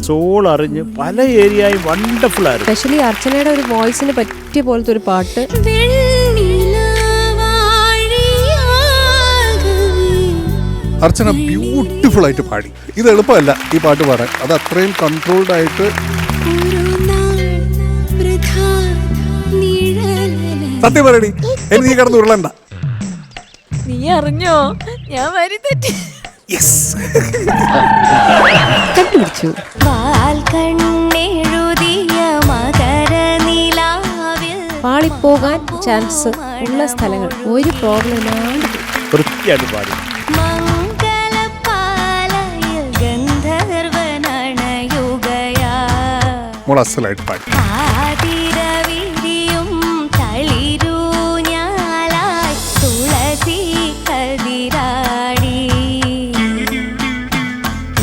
Soul അറിഞ്ഞ് പല ഏരിയയും വണ്ടർഫുൾ ആയിരുന്നു. സ്പെഷ്യലി അർച്ചനയുടെ ഒരു വോയിസിന് പറ്റിയ പോലത്തെ ഒരു പാട്ട്. അർച്ചന ബ്യൂട്ടിഫുൾ ആയിട്ട് പാടി. ഇത് എളുപ്പമല്ല ഈ പാട്ട് പാടാൻ, അത് അത്രയും കൺട്രോൾഡ് ആയിട്ട്. സത്യം പറയടി, നീ കിടന്ന് ഉരുളണ്ട. നീ അറിഞ്ഞോ ഞാൻ വരി തെറ്റി കണ്ടുപിടിച്ചു. പാളിപ്പോകാൻ ചാൻസ് ഉള്ള സ്ഥലങ്ങൾ ഒരു പ്രോബ്ലം ഇല്ലാണ്ട് വൃത്തിയായിട്ട് പാടി. മോൾ അസലായിട്ട് പാടി. തുളസി കതിരാ